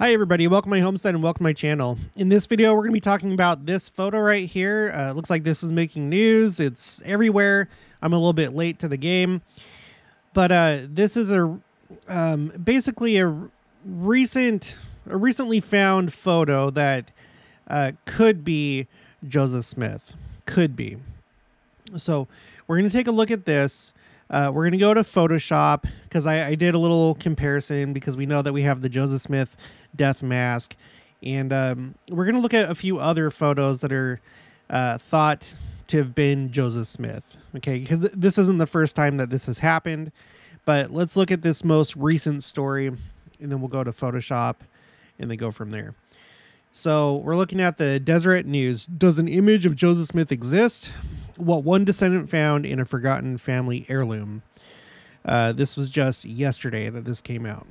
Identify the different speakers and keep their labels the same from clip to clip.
Speaker 1: Hi everybody, welcome to my homestead and welcome to my channel. In this video, we're going to be talking about this photo right here. Looks like this is making news. It's everywhere. I'm a little bit late to the game, but this is basically a recently found photo that could be Joseph Smith. Could be. So we're going to take a look at this. We're going to go to Photoshop because I did a little comparison because we know that we have the Joseph Smith death mask. And we're going to look at a few other photos that are thought to have been Joseph Smith. Okay, because this isn't the first time that this has happened. But let's look at this most recent story, and then we'll go to Photoshop and then go from there. So we're looking at the Deseret News. Does an image of Joseph Smith exist? What one descendant found in a forgotten family heirloom. This was just yesterday that this came out.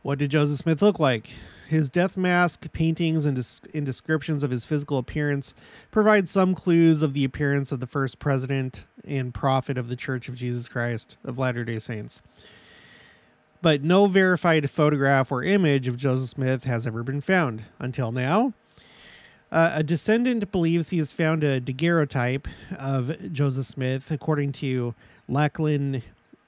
Speaker 1: What did Joseph Smith look like? His death mask, paintings, and descriptions of his physical appearance provide some clues of the appearance of the first president and prophet of the Church of Jesus Christ of Latter-day Saints. But no verified photograph or image of Joseph Smith has ever been found until now. A descendant believes he has found a daguerreotype of Joseph Smith, according to Lachlan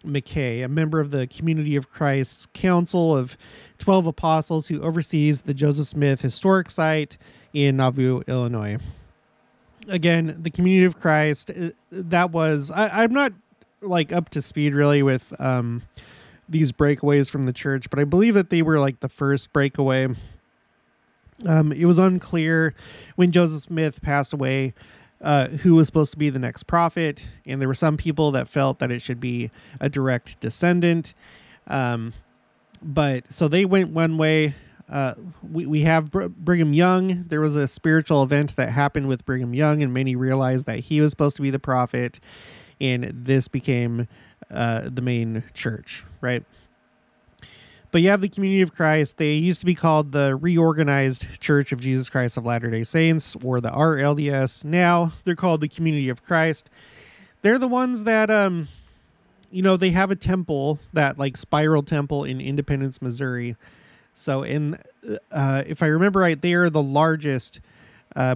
Speaker 1: McKay, a member of the Community of Christ's Council of 12 Apostles who oversees the Joseph Smith Historic Site in Nauvoo, Illinois. Again, the Community of Christ, that was... I'm not like up to speed really with these breakaways from the church, but I believe that they were like the first breakaway. It was unclear when Joseph Smith passed away who was supposed to be the next prophet, and there were some people that felt that it should be a direct descendant. But so they went one way. We have Brigham Young. There was a spiritual event that happened with Brigham Young, and many realized that he was supposed to be the prophet, and this became the main church, right? But you have the Community of Christ. They used to be called the Reorganized Church of Jesus Christ of Latter-day Saints, or the RLDS. Now they're called the Community of Christ. They're the ones that, they have a temple, that like spiral temple in Independence, Missouri. So if I remember right, they are the largest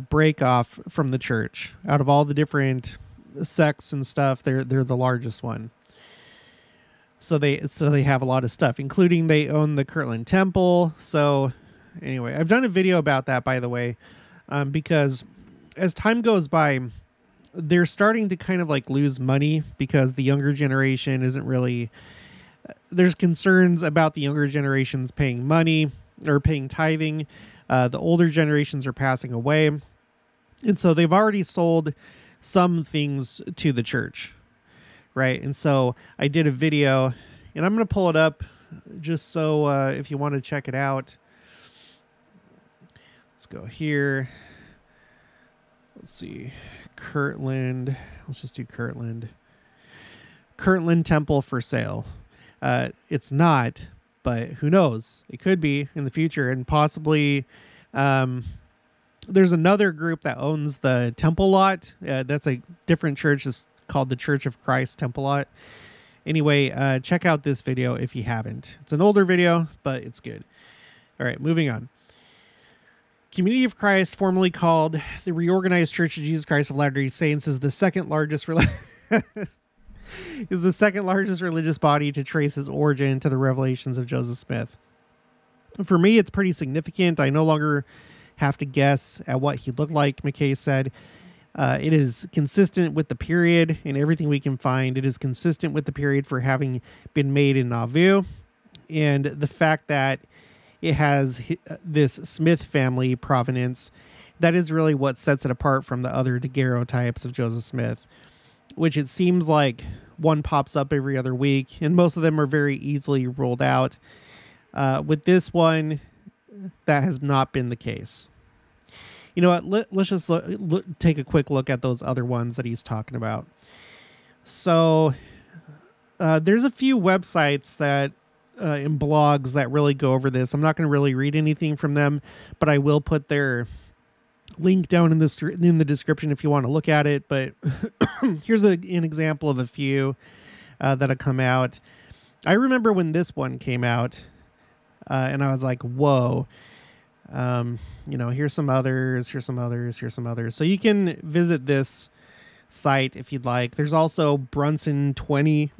Speaker 1: break off from the church. Out of all the different sects and stuff, they're the largest one. So they have a lot of stuff, including they own the Kirtland temple. So anyway, I've done a video about that, by the way, because as time goes by, they're starting to kind of like lose money because the younger generation isn't really... There's concerns about the younger generations paying money or paying tithing. The older generations are passing away. And so they've already sold some things to the church. Right. And so I did a video, and I'm going to pull it up just so if you want to check it out. Let's go here. Let's see. Kirtland. Let's just do Kirtland. Kirtland Temple for sale. It's not, but who knows? It could be in the future, and possibly there's another group that owns the temple lot. That's a different church. It's called the Church of Christ Temple Lot. Anyway, check out this video if you haven't. It's an older video, but it's good. All right, moving on. Community of Christ, formerly called the Reorganized Church of Jesus Christ of Latter-day Saints, is the second largest religious body to trace its origin to the revelations of Joseph Smith. For me, it's pretty significant. I no longer have to guess at what he looked like, McKay said. It is consistent with the period and everything we can find. It is consistent with the period for having been made in Nauvoo, and the fact that it has this Smith family provenance. That is really what sets it apart from the other daguerreotypes of Joseph Smith, which it seems like one pops up every other week, and most of them are very easily ruled out. With this one, that has not been the case. You know what? Let's just take a quick look at those other ones that he's talking about. So there's a few websites that and blogs that really go over this. I'm not going to really read anything from them, but I will put their link down in the description if you want to look at it. But here's an example of a few that have come out. I remember when this one came out. And I was like, whoa. Here's some others, here's some others, here's some others. So you can visit this site if you'd like. There's also Brunson 20,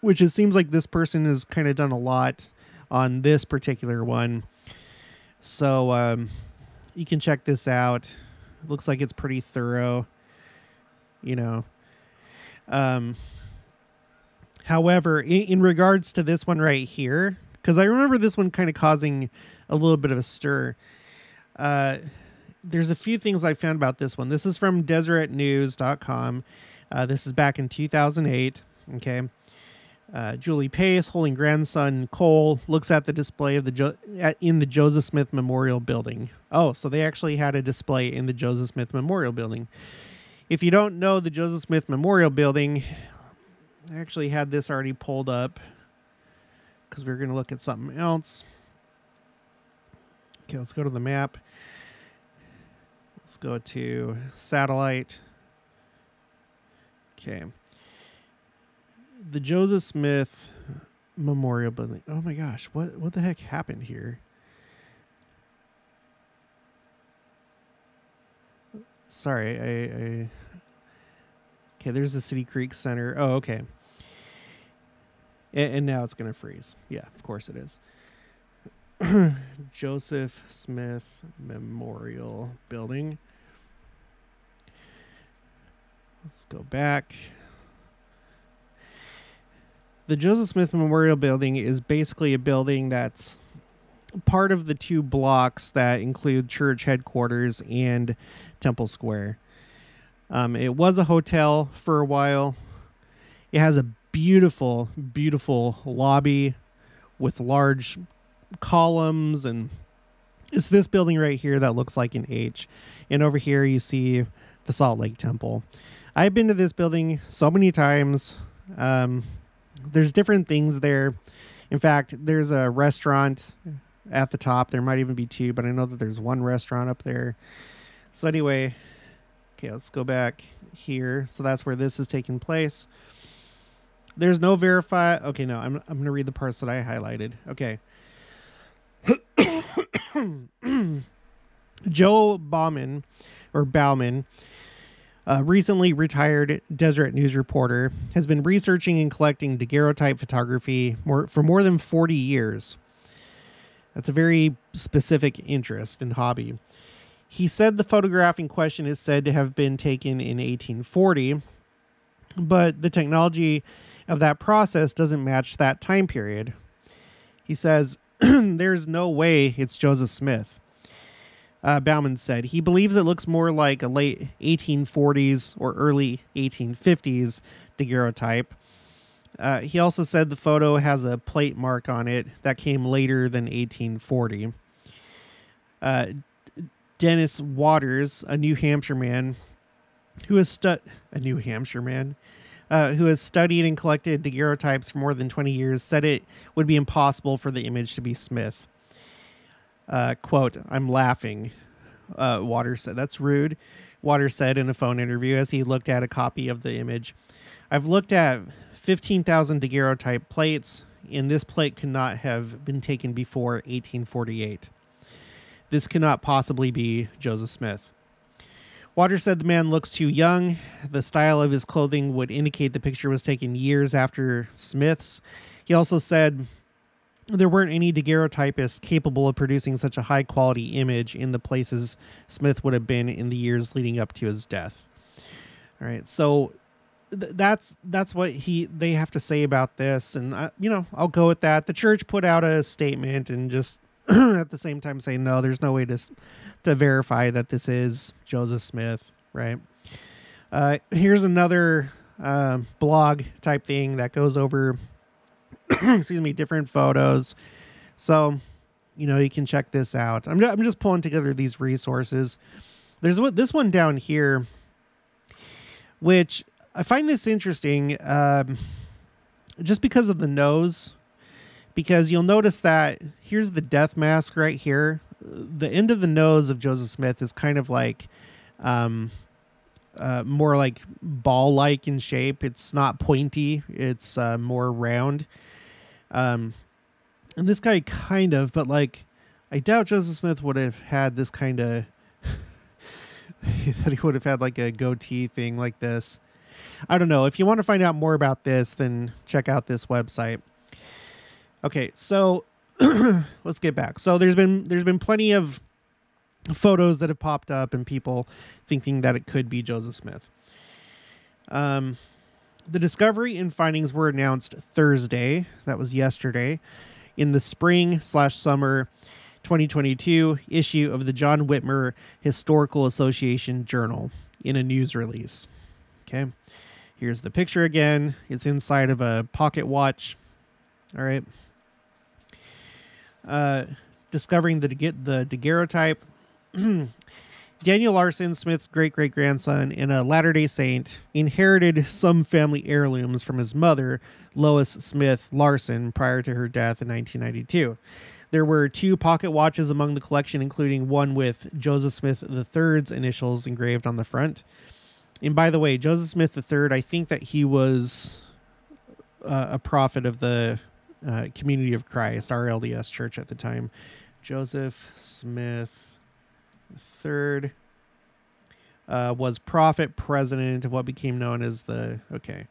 Speaker 1: which it seems like this person has kind of done a lot on this particular one. So you can check this out. It looks like it's pretty thorough, However, in regards to this one right here, because I remember this one kind of causing a little bit of a stir. There's a few things I found about this one. This is from DeseretNews.com. This is back in 2008. Okay. Julie Pace, holding grandson Cole, looks at the display of in the Joseph Smith Memorial Building. Oh, so they actually had a display in the Joseph Smith Memorial Building. If you don't know the Joseph Smith Memorial Building, I actually had this already pulled up because we were going to look at something else. Okay, let's go to the map. Let's go to satellite. Okay. The Joseph Smith Memorial Building. Oh my gosh, what the heck happened here? Sorry, I okay, there's the City Creek Center. Oh, okay. And now it's going to freeze. Yeah, of course it is. Joseph Smith Memorial Building. Let's go back. The Joseph Smith Memorial Building is basically a building that's part of the two blocks that include church headquarters and Temple Square. It was a hotel for a while. It has a beautiful, beautiful lobby with large columns, and it's this building right here that looks like an H. And over here you see the Salt Lake Temple. I've been to this building so many times. There's different things there. In fact, there's a restaurant at the top. There might even be two, but I know that there's one restaurant up there. So anyway, okay, let's go back here. So that's where this is taking place. There's no verify. Okay, no, I'm going to read the parts that I highlighted. Okay. Joe Bauman, recently retired Deseret News reporter, has been researching and collecting daguerreotype photography for more than 40 years. That's a very specific interest and hobby. He said the photograph in question is said to have been taken in 1840, but the technology of that process doesn't match that time period. He says, there's no way it's Joseph Smith. Bauman said he believes it looks more like a late 1840s or early 1850s daguerreotype. He also said the photo has a plate mark on it that came later than 1840. Dennis Waters, a New Hampshire man who has studied and collected daguerreotypes for more than 20 years, said it would be impossible for the image to be Smith. Quote, "I'm laughing," Waters said. "That's rude," Waters said in a phone interview as he looked at a copy of the image. "I've looked at 15,000 daguerreotype plates, and this plate could not have been taken before 1848. This cannot possibly be Joseph Smith." Waters said the man looks too young. The style of his clothing would indicate the picture was taken years after Smith's. He also said there weren't any daguerreotypists capable of producing such a high-quality image in the places Smith would have been in the years leading up to his death. All right, so that's what they have to say about this, and I'll go with that. The church put out a statement and just at the same time say no, there's no way to verify that this is Joseph Smith, right? Here's another blog type thing that goes over different photos. So, you can check this out. I'm just pulling together these resources. There's this one down here, which I find this interesting just because of the nose, because you'll notice that here's the death mask right here. The end of the nose of Joseph Smith is kind of like more like ball-like in shape. It's not pointy. It's more round. And this guy kind of, but like, I doubt Joseph Smith would have had this kind of, that he would have had like a goatee thing like this. I don't know. If you want to find out more about this, then check out this website. Okay, so let's get back. So there's been plenty of photos that have popped up and people thinking that it could be Joseph Smith. The discovery and findings were announced Thursday. That was yesterday, in the spring/summer 2022 issue of the John Whitmer Historical Association Journal in a news release. Okay. Here's the picture again. It's inside of a pocket watch. All right. Discovering the daguerreotype. Daniel Larson, Smith's great-great-grandson and a Latter-day Saint, inherited some family heirlooms from his mother, Lois Smith Larson, prior to her death in 1992. There were 2 pocket watches among the collection, including one with Joseph Smith III's initials engraved on the front. And by the way, Joseph Smith III, I think that he was a prophet of the Community of Christ, our LDS church at the time. Joseph Smith III was prophet, president of what became known as the... Okay.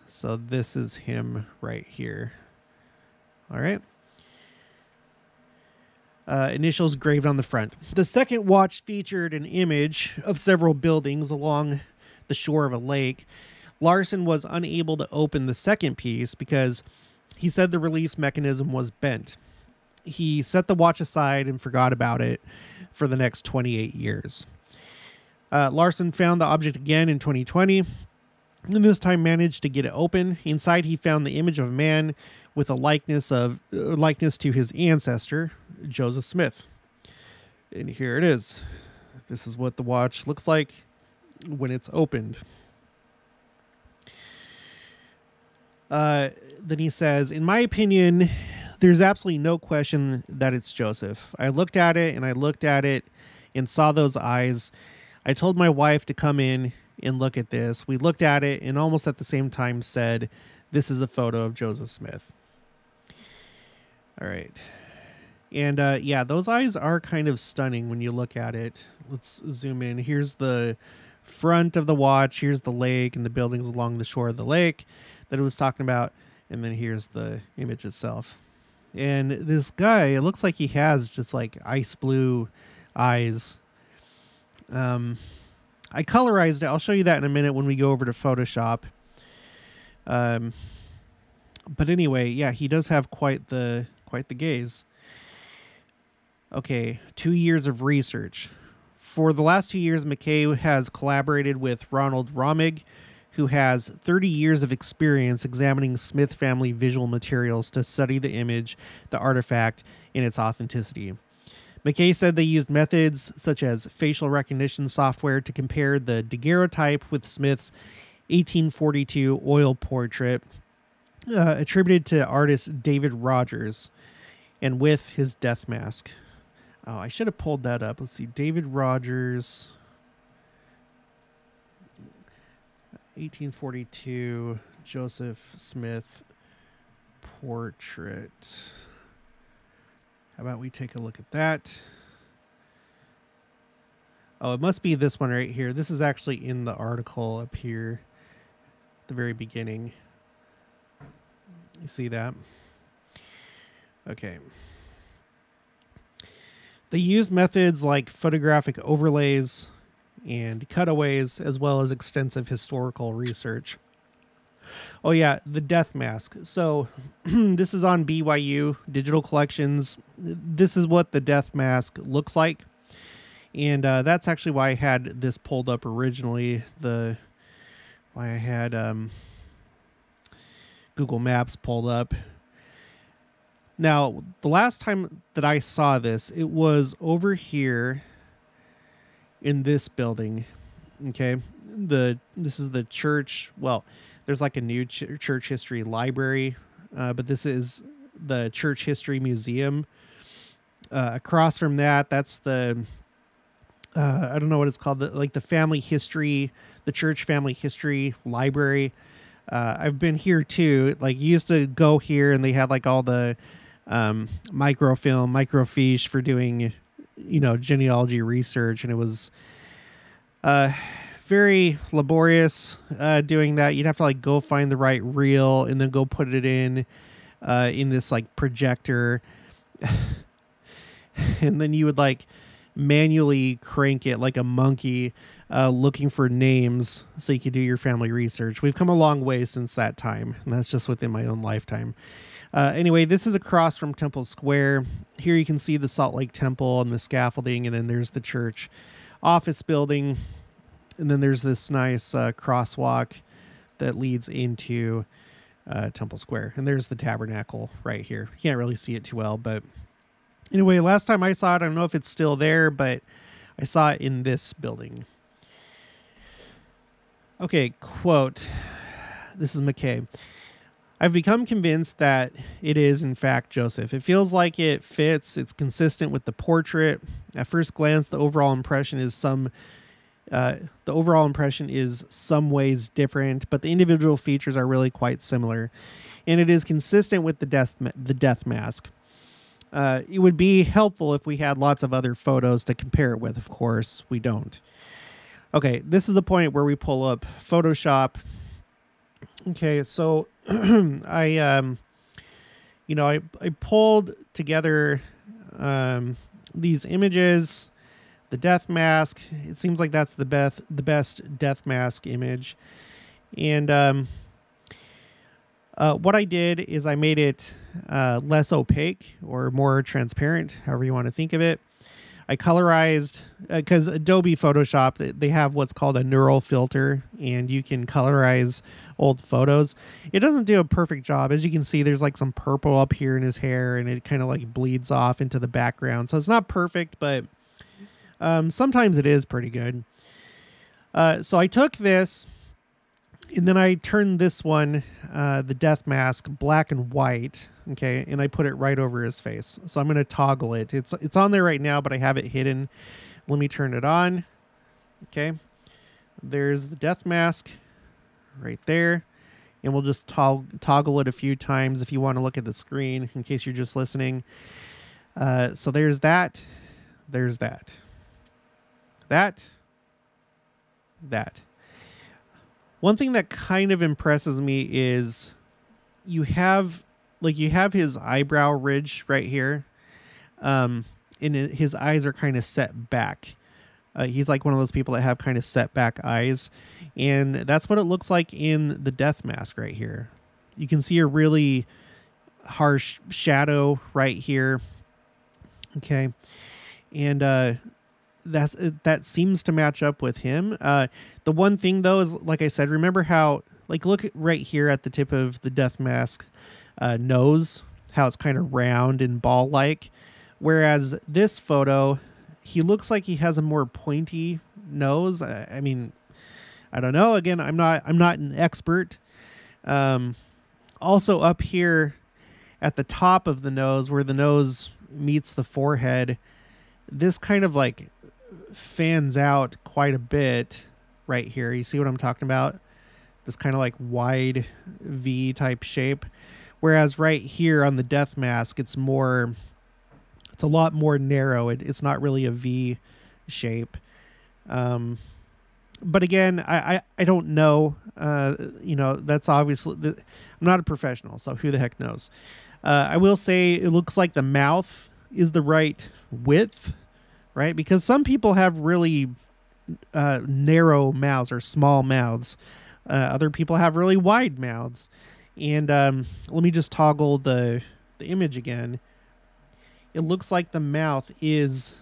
Speaker 1: So this is him right here. All right. Initials engraved on the front. The second watch featured an image of several buildings along the shore of a lake. Larson was unable to open the second piece because he said the release mechanism was bent. He set the watch aside and forgot about it for the next 28 years. Larson found the object again in 2020, and this time managed to get it open. Inside, he found the image of a man with a likeness to his ancestor, Joseph Smith. And here it is. This is what the watch looks like when it's opened. Then he says, in my opinion, there's absolutely no question that it's Joseph. I looked at it and saw those eyes. I told my wife to come in and look at this. We looked at it and almost at the same time said, this is a photo of Joseph Smith. All right. And yeah, those eyes are kind of stunning when you look at it. Let's zoom in. Here's the front of the watch. Here's the lake and the buildings along the shore of the lake that it was talking about. And then here's the image itself. And this guy, it looks like he has just like ice blue eyes. I colorized it. I'll show you that in a minute when we go over to Photoshop. But anyway, yeah, he does have quite the gaze. Okay, 2 years of research. For the last 2 years, McKay has collaborated with Ronald Romig, who has 30 years of experience examining Smith family visual materials to study the image, the artifact, and its authenticity. McKay said they used methods such as facial recognition software to compare the daguerreotype with Smith's 1842 oil portrait, attributed to artist David Rogers, and with his death mask. Oh, I should have pulled that up. Let's see. David Rogers, 1842 Joseph Smith portrait. How about we take a look at that? Oh, it must be this one right here. This is actually in the article up here at the very beginning. You see that? Okay. They use methods like photographic overlays and cutaways, as well as extensive historical research. Oh yeah, the death mask. So this is on BYU Digital Collections. This is what the death mask looks like. And that's actually why I had this pulled up originally. Why I had Google Maps pulled up. Now, the last time that I saw this, it was over here in this building. Okay. This is the church. Well, there's like a new church history library, but this is the Church History Museum. Across from that, that's the, I don't know what it's called, the family history, the church family history library. I've been here too. Like, you used to go here and they had like all the microfilm, microfiche for doing, genealogy research. And it was very laborious doing that. You'd have to like go find the right reel and then go put it in this like projector. And then you would like manually crank it like a monkey, looking for names so you could do your family research. We've come a long way since that time, and that's just within my own lifetime. Anyway, this is across from Temple Square. Here you can see the Salt Lake Temple and the scaffolding, and then there's the church office building, and then there's this nice crosswalk that leads into Temple Square, and there's the tabernacle right here. You can't really see it too well, but anyway, last time I saw it, I don't know if it's still there, but I saw it in this building. Okay, quote. This is McKay. I've become convinced that it is, in fact, Joseph. It feels like it fits. It's consistent with the portrait. At first glance, the overall impression is some ways different, but the individual features are really quite similar, and it is consistent with the death mask. It would be helpful if we had lots of other photos to compare it with. Of course, we don't. Okay, this is the point where we pull up Photoshop. Okay, so I pulled together these images, the death mask. It seems like that's the best death mask image. And what I did is I made it less opaque or more transparent, however you want to think of it. I colorized, because Adobe Photoshop, they have what's called a neural filter, and you can colorize old photos. It doesn't do a perfect job. As you can see, there's like some purple up here in his hair, and it kind of like bleeds off into the background. So it's not perfect, but sometimes it is pretty good. So I took this, and then I turned this one, the death mask, black and white. Okay, and I put it right over his face. So I'm going to toggle it. It's on there right now, but I have it hidden. Let me turn it on. Okay, there's the death mask right there. And we'll just toggle it a few times if you want to look at the screen, in case you're just listening. So there's that. There's that. That. One thing that kind of impresses me is you have his eyebrow ridge right here. And his eyes are kind of set back. He's like one of those people that have kind of set back eyes. And that's what it looks like in the death mask right here. You can see a really harsh shadow right here. Okay. And that seems to match up with him. The one thing though is, like I said, remember how, like, look right here at the tip of the death mask nose, how it's kind of round and ball-like, whereas this photo, he looks like he has a more pointy nose. I mean, I don't know. Again, I'm not an expert. Also up here at the top of the nose, where the nose meets the forehead, this kind of like fans out quite a bit right here. You see what I'm talking about? This kind of like wide V type shape. Whereas right here on the death mask, it's a lot more narrow. It's not really a V shape. But again, I don't know. That's obviously, I'm not a professional, so who the heck knows? I will say it looks like the mouth is the right width, right? Because some people have really narrow mouths or small mouths. Other people have really wide mouths. And let me just toggle the image again. It looks like the mouth is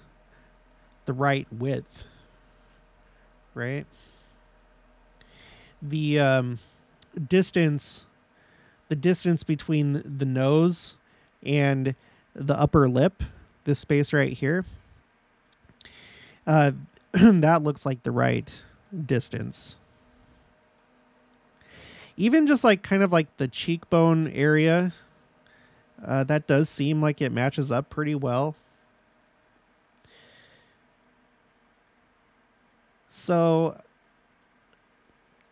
Speaker 1: the right width, right? The distance between the nose and the upper lip, this space right here, that looks like the right distance. Even just like kind of like the cheekbone area, that does seem like it matches up pretty well. So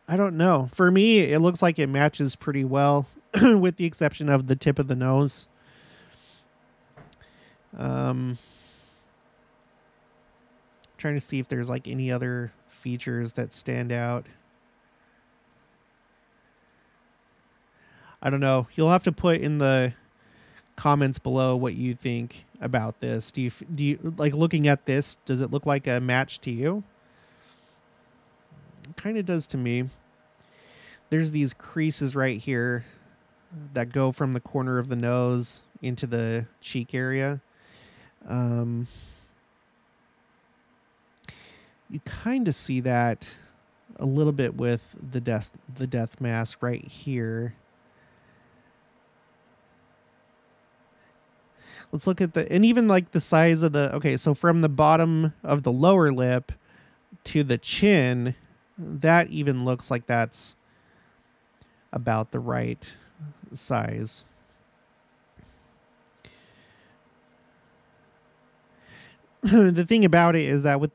Speaker 1: I don't know. For me, it looks like it matches pretty well, with the exception of the tip of the nose. Trying to see if there's like any other features that stand out. I don't know. You'll have to put in the comments below what you think about this. Do you like looking at this? Does it look like a match to you? It kind of does to me. There's these creases right here that go from the corner of the nose into the cheek area. You kind of see that a little bit with the death mask right here. Let's look at and even like the size of okay, so from the bottom of the lower lip to the chin, that even looks like that's about the right size. The thing about it is that with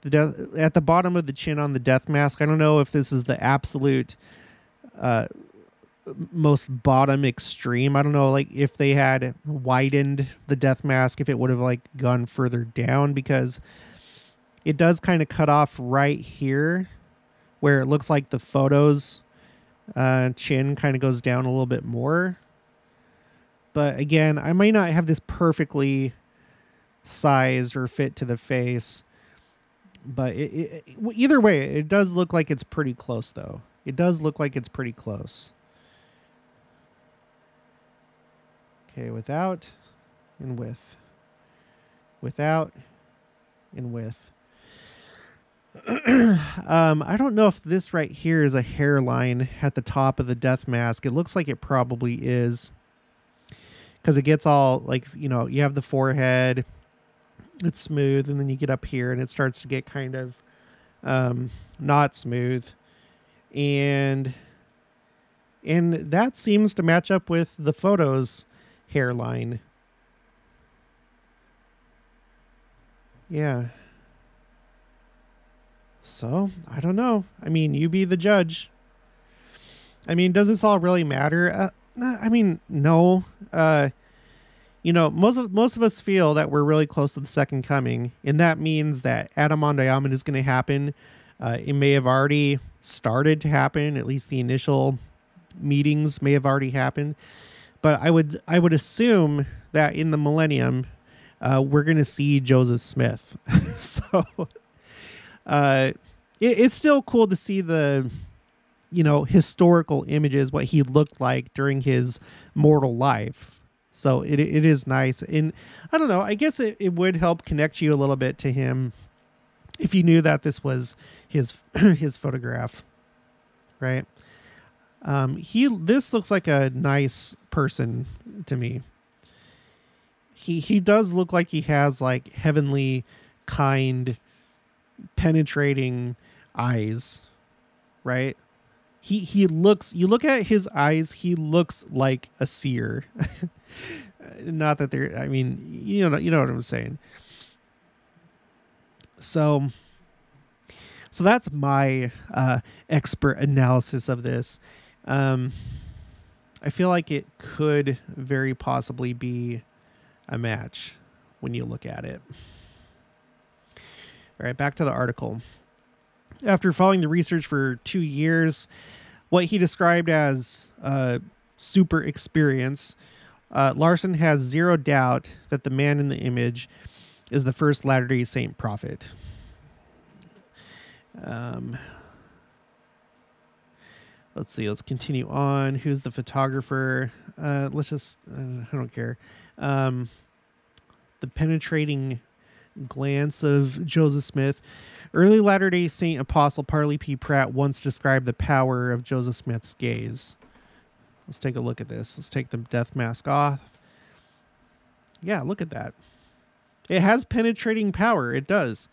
Speaker 1: at the bottom of the chin on the death mask, I don't know if this is the absolute most bottom extreme. I don't know, like if they had widened the death mask, if it would have like gone further down, because it does kind of cut off right here where it looks like the photo's chin kind of goes down a little bit more. But again, I might not have this perfectly sized or fit to the face, but either way, it does look like it's pretty close though. It does look like it's pretty close. Okay, without and with. Without and with. I don't know if this right here is a hairline at the top of the death mask. It looks like it probably is, because it gets all like, you know, you have the forehead, it's smooth, and then you get up here and it starts to get kind of not smooth, and that seems to match up with the photo's hairline. Yeah. So, I don't know. I mean, you be the judge. I mean, does this all really matter? I mean, no. You know, most of us feel that we're really close to the second coming, and that means that Adam on Diamond is going to happen. It may have already started to happen. At least the initial meetings may have already happened. But I would assume that in the millennium, we're going to see Joseph Smith. So it's still cool to see the, you know, historical images, what he looked like during his mortal life. So it is nice. And I don't know, I guess it would help connect you a little bit to him if you knew that this was his his photograph, right? This looks like a nice person to me. He does look like he has like heavenly, kind, penetrating eyes, right? He looks, you look at his eyes, he looks like a seer. Not that they're, I mean, you know what I'm saying. So that's my expert analysis of this. I feel like it could very possibly be a match when you look at it. All right, back to the article. After following the research for 2 years, what he described as super experience, Larson has zero doubt that the man in the image is the first Latter-day Saint prophet. Let's see. Let's continue on. Who's the photographer? Let's just, I don't care. The penetrating glance of Joseph Smith. Early Latter-day Saint Apostle Parley P. Pratt once described the power of Joseph Smith's gaze. Let's take a look at this. Let's take the death mask off. Yeah, look at that. It has penetrating power. It does.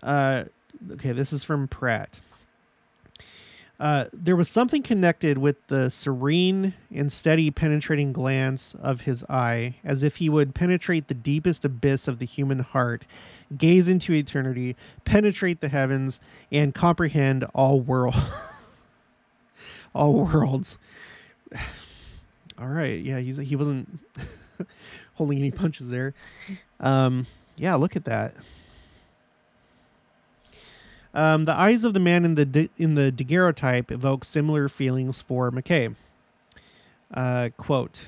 Speaker 1: Okay, this is from Pratt. There was something connected with the serene and steady penetrating glance of his eye, as if he would penetrate the deepest abyss of the human heart, gaze into eternity, penetrate the heavens, and comprehend all worlds. all worlds. All right. Yeah, he wasn't holding any punches there. Yeah, look at that. The eyes of the man in the daguerreotype evoke similar feelings for McKay. Quote,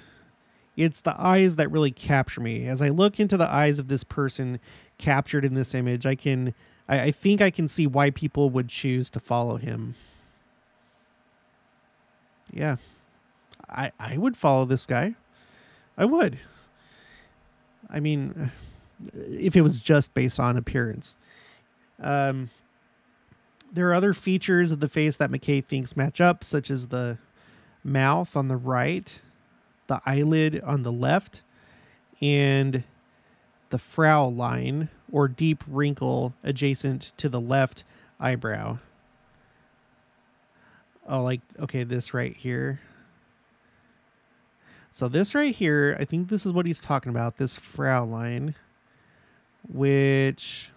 Speaker 1: "It's the eyes that really capture me. As I look into the eyes of this person captured in this image, I think I can see why people would choose to follow him." Yeah, I would follow this guy. I would. I mean, if it was just based on appearance. There are other features of the face that McKay thinks match up, such as the mouth on the right, the eyelid on the left, and the frown line or deep wrinkle adjacent to the left eyebrow. Oh, like, okay, this right here. So this right here, I think this is what he's talking about, this frown line, which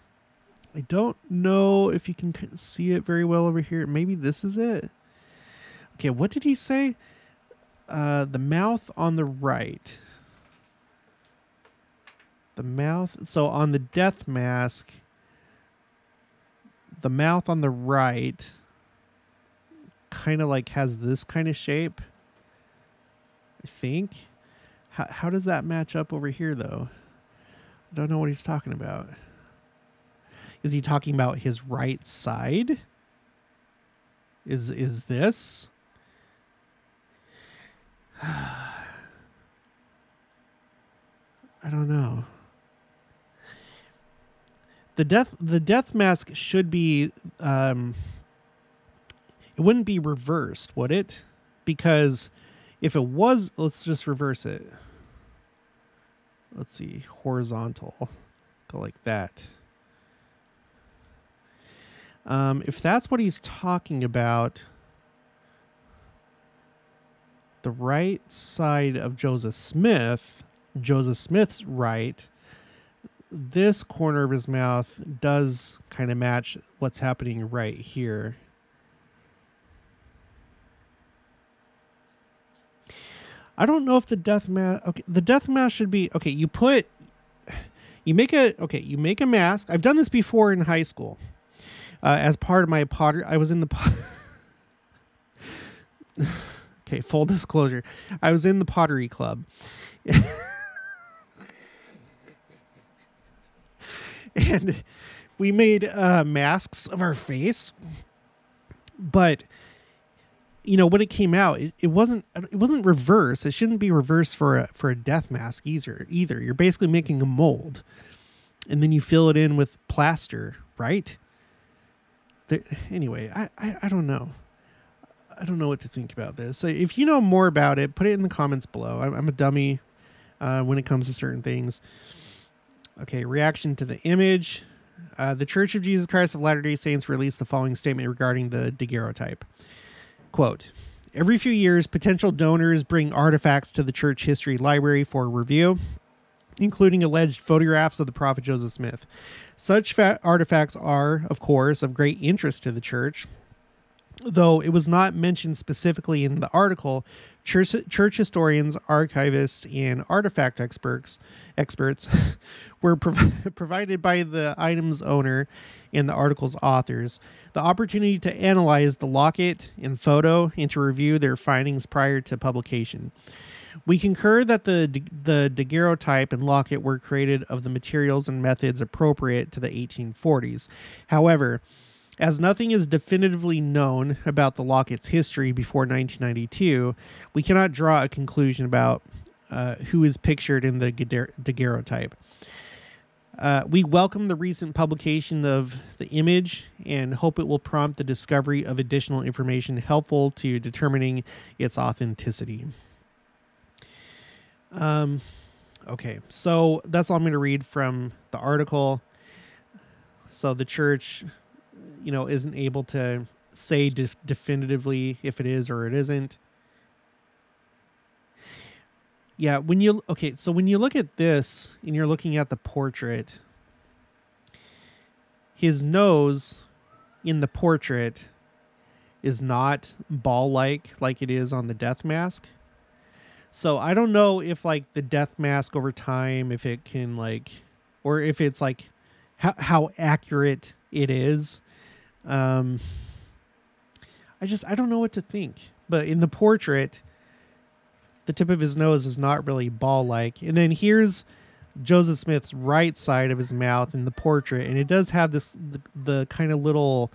Speaker 1: I don't know if you can see it very well over here. Maybe this is it. Okay, what did he say? The mouth on the right. The mouth. So on the death mask, the mouth on the right kind of like has this kind of shape, I think. How does that match up over here, though? I don't know what he's talking about. Is he talking about his right side? Is this? I don't know. The death mask should be it wouldn't be reversed, would it? Because if it was, let's just reverse it. Let's see, horizontal. Go like that. If that's what he's talking about, the right side of Joseph Smith's right, this corner of his mouth does kind of match what's happening right here. I don't know if the death mask, okay, the death mask should be, okay, you make a mask. I've done this before in high school. As part of my pottery, I was in the okay, full disclosure, I was in the pottery club. And we made masks of our face, but you know, when it came out, it wasn't reverse. It shouldn't be reversed for a death mask either. You're basically making a mold, and then you fill it in with plaster, right? Anyway, I don't know. I don't know what to think about this. So if you know more about it, put it in the comments below. I'm a dummy when it comes to certain things. Okay, reaction to the image. The Church of Jesus Christ of Latter-day Saints released the following statement regarding the daguerreotype. Quote, "Every few years, potential donors bring artifacts to the church history library for review, including alleged photographs of the prophet Joseph Smith. Such artifacts are, of course, of great interest to the church. Though it was not mentioned specifically in the article, church historians, archivists, and artifact experts were provided by the item's owner and the article's authors the opportunity to analyze the locket and photo and to review their findings prior to publication. We concur that the daguerreotype and locket were created of the materials and methods appropriate to the 1840s. However, as nothing is definitively known about the locket's history before 1992, we cannot draw a conclusion about who is pictured in the daguerreotype. We welcome the recent publication of the image and hope it will prompt the discovery of additional information helpful to determining its authenticity." Okay, so that's all I'm going to read from the article. So the church, you know, isn't able to say definitively if it is or it isn't. Yeah, when you look at this and you're looking at the portrait, his nose in the portrait is not ball-like it is on the death mask. So I don't know if like the death mask over time, if it can like, or if it's like how accurate it is. I don't know what to think. But in the portrait, the tip of his nose is not really ball-like. And then here's Joseph Smith's right side of his mouth in the portrait, and it does have this the kind of little,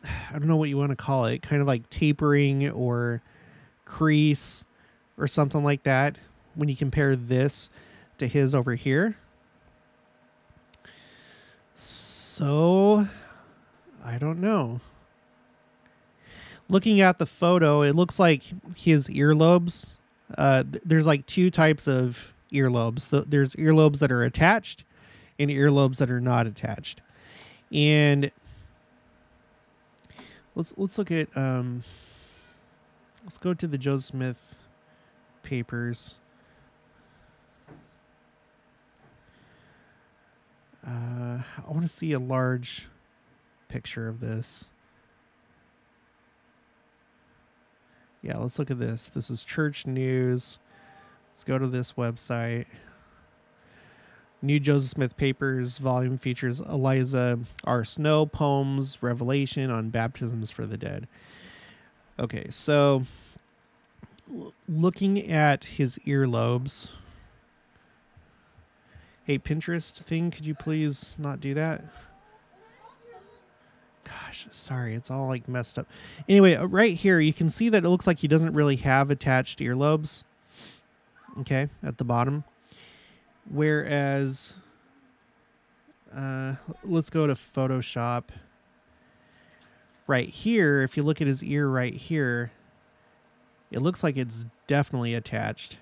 Speaker 1: I don't know what you want to call it, kind of like tapering or crease or something like that when you compare this to his over here. So I don't know. Looking at the photo, it looks like his earlobes, there's like two types of earlobes. There's earlobes that are attached and earlobes that are not attached. And let's look at let's go to the Joseph Smith papers. I want to see a large picture of this. Yeah, let's look at this. This is Church News. Let's go to this website. New Joseph Smith Papers volume features Eliza R. Snow poems, Revelation on baptisms for the dead. Okay, so looking at his earlobes. Hey, Pinterest thing, could you please not do that? Gosh, sorry, it's all like messed up. Anyway, right here, you can see that it looks like he doesn't really have attached earlobes. Okay, at the bottom. Whereas, let's go to Photoshop. Right here, if you look at his ear right here, it looks like it's definitely attached.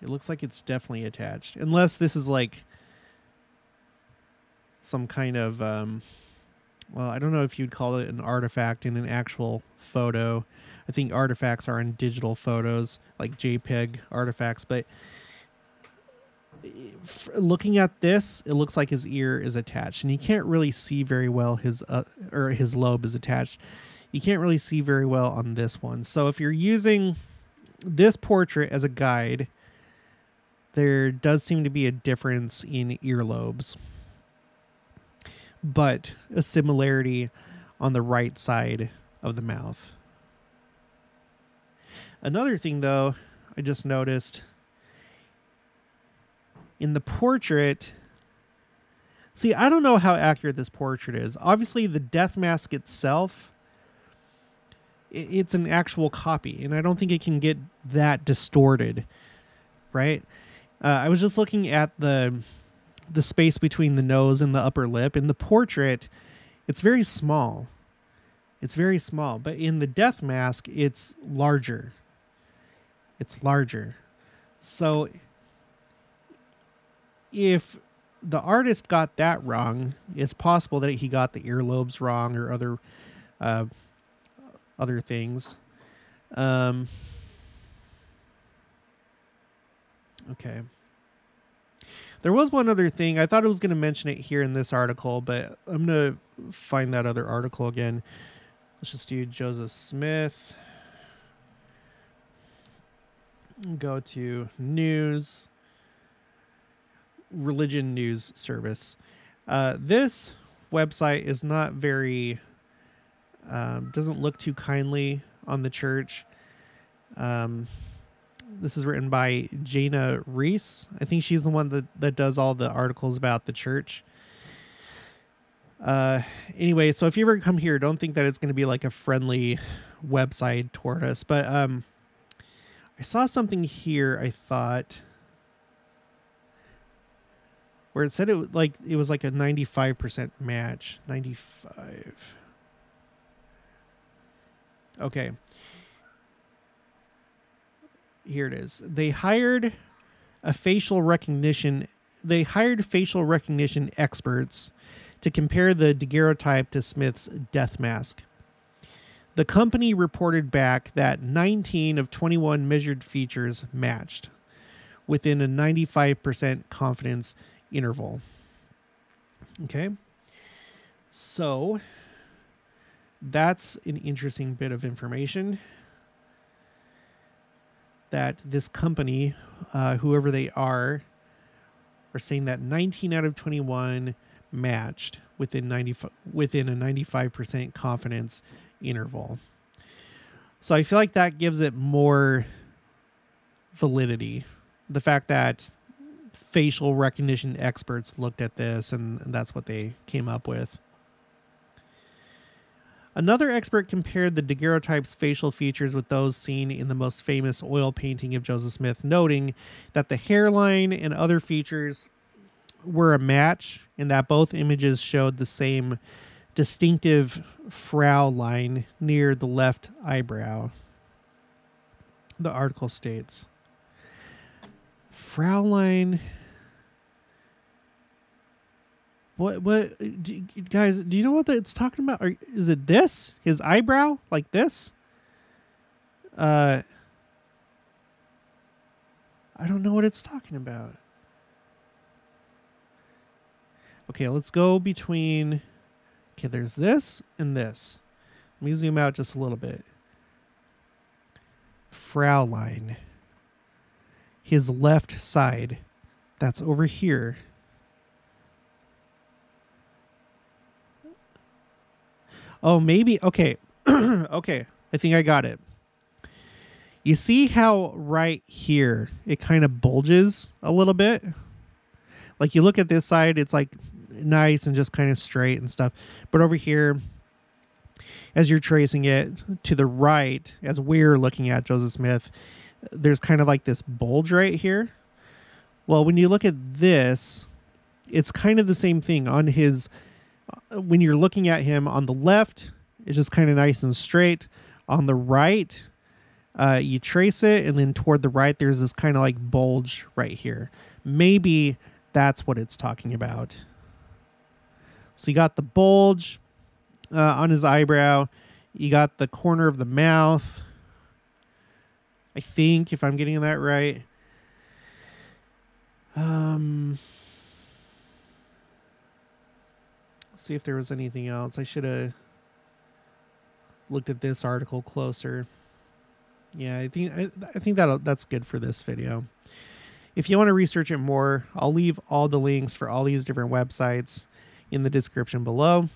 Speaker 1: It looks like it's definitely attached. Unless this is like some kind of, well, I don't know if you'd call it an artifact in an actual photo. I think artifacts are in digital photos, like JPEG artifacts. But looking at this, it looks like his ear is attached. And you can't really see very well his lobe is attached. You can't really see very well on this one. So if you're using this portrait as a guide, there does seem to be a difference in earlobes, but a similarity on the right side of the mouth. Another thing, though, I just noticed in the portrait. See, I don't know how accurate this portrait is. Obviously, the death mask itself, it's an actual copy, and I don't think it can get that distorted, right? I was just looking at the space between the nose and the upper lip. In the portrait, it's very small. It's very small. But in the death mask, it's larger. It's larger. So if the artist got that wrong, it's possible that he got the earlobes wrong or other things. Okay. There was one other thing. I thought I was going to mention it here in this article, but I'm going to find that other article again. Let's just do Joseph Smith. Go to news, religion news service. This website is not very, doesn't look too kindly on the church. This is written by Jana Reese. I think she's the one that does all the articles about the church. Anyway, so if you ever come here, don't think that it's going to be like a friendly website toward us. But I saw something here, I thought, where it said it was like a 95% match. 95. Okay. Here it is. They hired facial recognition experts to compare the daguerreotype to Smith's death mask. The company reported back that 19 of 21 measured features matched within a 95% confidence interval. Okay. So that's an interesting bit of information that this company, whoever they are saying that 19 out of 21 matched within a 95% confidence interval. So I feel like that gives it more validity. The fact that facial recognition experts looked at this and that's what they came up with. Another expert compared the daguerreotype's facial features with those seen in the most famous oil painting of Joseph Smith, noting that the hairline and other features were a match and that both images showed the same distinctive frown line near the left eyebrow. The article states, frown line. What guys, do you know what it's talking about? Or is it this? His eyebrow? Like this? I don't know what it's talking about. Okay, let's go between... Okay, there's this and this. Let me zoom out just a little bit. Frown line. His left side. That's over here. Oh, maybe. Okay. Okay. I think I got it. You see how right here it kind of bulges a little bit? Like you look at this side, it's like nice and just kind of straight and stuff. But over here, as you're tracing it to the right, as we're looking at Joseph Smith, there's kind of like this bulge right here. Well, when you look at this, it's kind of the same thing on his... When you're looking at him on the left, it's just kind of nice and straight. On the right, you trace it, and then toward the right, there's this kind of like bulge right here. Maybe that's what it's talking about. So you got the bulge on his eyebrow. You got the corner of the mouth. I think, if I'm getting that right. See if there was anything else. I should have looked at this article closer. Yeah, I think that's good for this video. If you want to research it more, I'll leave all the links for all these different websites in the description below.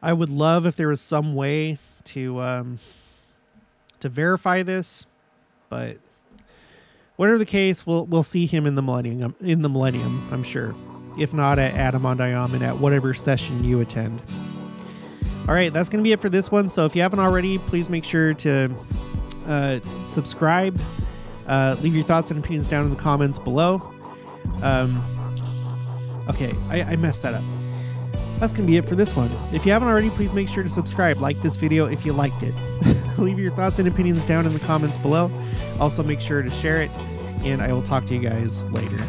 Speaker 1: I would love if there was some way to verify this, but whatever the case, we'll see him in the millennium, I'm sure. If not at Adam on Diamond at whatever session you attend. All right, that's going to be it for this one. So if you haven't already, please make sure to subscribe. Leave your thoughts and opinions down in the comments below. Okay, I messed that up. That's going to be it for this one. If you haven't already, please make sure to subscribe. Like this video if you liked it. Leave your thoughts and opinions down in the comments below. Also, make sure to share it, and I will talk to you guys later.